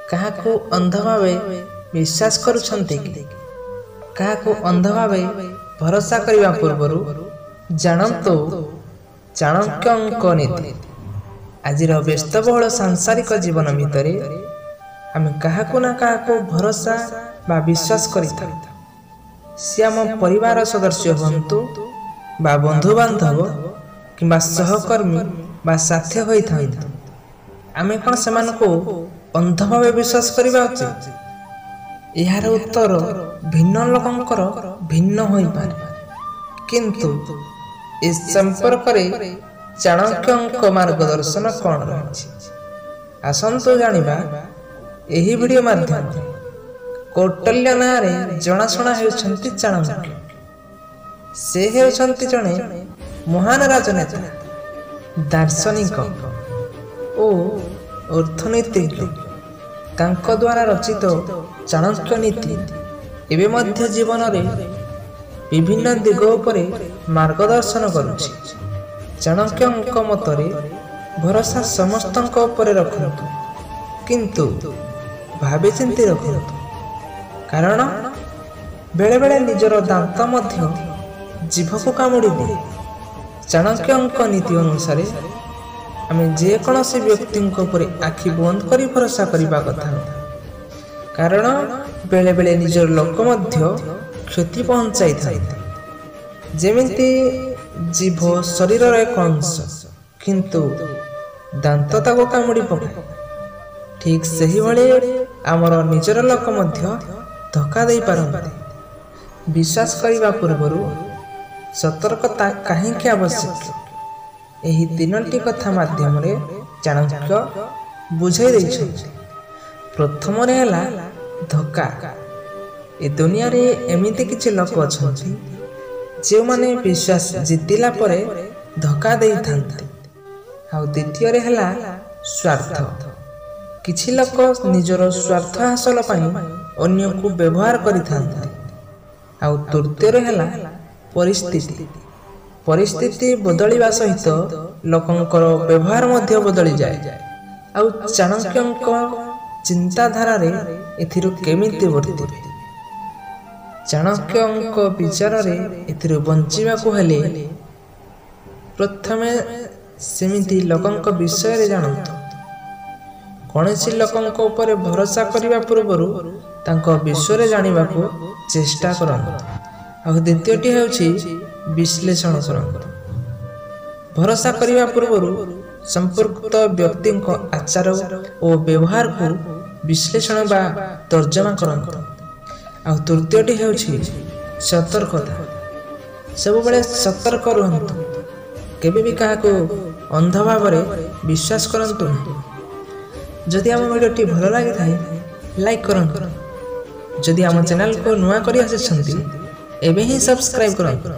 କାହାକୁ ଅନ୍ଧ ଭାବେ ବିଶ୍ୱାସ କରୁଛନ୍ତି କି? କାହାକୁ ଅନ୍ଧ ଭାବେ ଭରସା କରିବା ପୂର୍ବରୁ ଜାଣନ୍ତୁ ଚାଣକ୍ୟଙ୍କ ନୀତି। ଆଜିର ବ୍ୟସ୍ତବହୁଳ ସାଂସାରିକ ଜୀବନ ଭିତରେ ଆମେ କାହାକୁ ନା କାହାକୁ ଭରସା ବା ବିଶ୍ୱାସ କରିଥାଉ। ସେ ଆମ ପରିବାର ସଦସ୍ୟ ହୁଅନ୍ତୁ ବା ବନ୍ଧୁବାନ୍ଧବ କିମ୍ବା ସହକର୍ମୀ ବା ସାଥୀ ହୋଇଥାନ୍ତୁ। ଆମେ କ'ଣ ସେମାନଙ୍କୁ ଅନ୍ଧ ଭାବେ ବିଶ୍ୱାସ କରିବା ଉଚିତ? ଏହାର ଉତ୍ତର ଭିନ୍ନ ଲୋକଙ୍କର ଭିନ୍ନ ହୋଇପାରେ, କିନ୍ତୁ ଏ ସମ୍ପର୍କରେ ଚାଣକ୍ୟଙ୍କ ମାର୍ଗଦର୍ଶନ କ'ଣ ରହିଛି ଆସନ୍ତୁ ଜାଣିବା ଏହି ଭିଡ଼ିଓ ମାଧ୍ୟମରେ। କୌଟଲ୍ୟ ନାଁରେ ଜଣାଶୁଣା ହେଉଛନ୍ତି ଚାଣକ୍ୟ। ସେ ହେଉଛନ୍ତି ଜଣେ ମହାନ ରାଜନେତା, ଦାର୍ଶନିକ ଓ ଅର୍ଥନୀତିଜ୍ଞ। ତାଙ୍କ ଦ୍ୱାରା ରଚିତ ଚାଣକ୍ୟ ନୀତି ଏବେ ମଧ୍ୟ ଜୀବନରେ ବିଭିନ୍ନ ଦିଗ ଉପରେ ମାର୍ଗଦର୍ଶନ କରୁଛି। ଚାଣକ୍ୟଙ୍କ ମତରେ ଭରସା ସମସ୍ତଙ୍କ ଉପରେ ରଖନ୍ତୁ, କିନ୍ତୁ ଭାବିଚିନ୍ତି ରଖନ୍ତୁ, କାରଣ ବେଳେବେଳେ ନିଜର ଦାନ୍ତ ମଧ୍ୟ ଜିଭକୁ କାମୁଡ଼ି ଦିଏ। ଚାଣକ୍ୟଙ୍କ ନୀତି ଅନୁସାରେ ଆମେ ଯେକୌଣସି ବ୍ୟକ୍ତିଙ୍କ ଉପରେ ଆଖି ବନ୍ଦ କରି ଭରସା କରିବା କଥା ନୁହେଁ, କାରଣ ବେଳେବେଳେ ନିଜର ଲୋକ ମଧ୍ୟ କ୍ଷତି ପହଞ୍ଚାଇଥାନ୍ତି। ଯେମିତି ଜିଭ ଶରୀରର ଏକ ଅଂଶ, କିନ୍ତୁ ଦାନ୍ତ ତାକୁ କାମୁଡ଼ି ପକାଏ, ଠିକ୍ ସେହିଭଳି ଆମର ନିଜର ଲୋକ ମଧ୍ୟ ଧୋକା ଦେଇପାରନ୍ତି। ବିଶ୍ୱାସ କରିବା ପୂର୍ବରୁ ସତର୍କତା କାହିଁକି ଆବଶ୍ୟକ, ଏହି ତିନୋଟି କଥା ମାଧ୍ୟମରେ ଚାଣକ୍ୟ ବୁଝାଇ ଦେଇଛନ୍ତି। ପ୍ରଥମରେ ହେଲା ଧୋକା। ଏ ଦୁନିଆରେ ଏମିତି କିଛି ଲୋକ ଅଛନ୍ତି ଯେଉଁମାନେ ବିଶ୍ୱାସ ଜିତିଲା ପରେ ଧୋକା ଦେଇଥାନ୍ତି। ଆଉ ଦ୍ୱିତୀୟରେ ହେଲା ସ୍ୱାର୍ଥ। କିଛି ଲୋକ ନିଜର ସ୍ୱାର୍ଥ ହାସଲ ପାଇଁ ଅନ୍ୟକୁ ବ୍ୟବହାର କରିଥାନ୍ତି। ଆଉ ତୃତୀୟରେ ହେଲା ପରିସ୍ଥିତି। ପରିସ୍ଥିତି ବଦଳିବା ସହିତ ଲୋକଙ୍କର ବ୍ୟବହାର ମଧ୍ୟ ବଦଳିଯାଏ। ଆଉ ଚାଣକ୍ୟଙ୍କ ଚିନ୍ତାଧାରାରେ ଏଥିରୁ କେମିତି ବର୍ତ୍ତିବେ? ଚାଣକ୍ୟଙ୍କ ବିଚାରରେ ଏଥିରୁ ବଞ୍ଚିବାକୁ ହେଲେ ପ୍ରଥମେ ସେମିତି ଲୋକଙ୍କ ବିଷୟରେ ଜାଣନ୍ତୁ। କୌଣସି ଲୋକଙ୍କ ଉପରେ ଭରସା କରିବା ପୂର୍ବରୁ ତାଙ୍କ ବିଷୟରେ ଜାଣିବାକୁ ଚେଷ୍ଟା କରନ୍ତୁ। ଆଉ ଦ୍ୱିତୀୟଟି ହେଉଛି ବିଶ୍ଳେଷଣ କରନ୍ତୁ। ଭରସା କରିବା ପୂର୍ବରୁ ସମ୍ପୃକ୍ତ ବ୍ୟକ୍ତିଙ୍କ ଆଚାର ଓ ବ୍ୟବହାରକୁ ବିଶ୍ଳେଷଣ ବା ତର୍ଜମା କରନ୍ତୁ। ଆଉ ତୃତୀୟଟି ହେଉଛି ସତର୍କତା। ସବୁବେଳେ ସତର୍କ ରୁହନ୍ତୁ, କେବେ ବି କାହାକୁ ଅନ୍ଧ ଭାବରେ ବିଶ୍ୱାସ କରନ୍ତୁ ନାହିଁ। ଯଦି ଆମ ଭିଡ଼ିଓଟି ଭଲ ଲାଗିଥାଏ ଲାଇକ୍ କରନ୍ତୁ। ଯଦି ଆମ ଚ୍ୟାନେଲକୁ ନୂଆ କରି ଆସିଛନ୍ତି ଏବେ ହିଁ ସବସ୍କ୍ରାଇବ୍ କରନ୍ତୁ।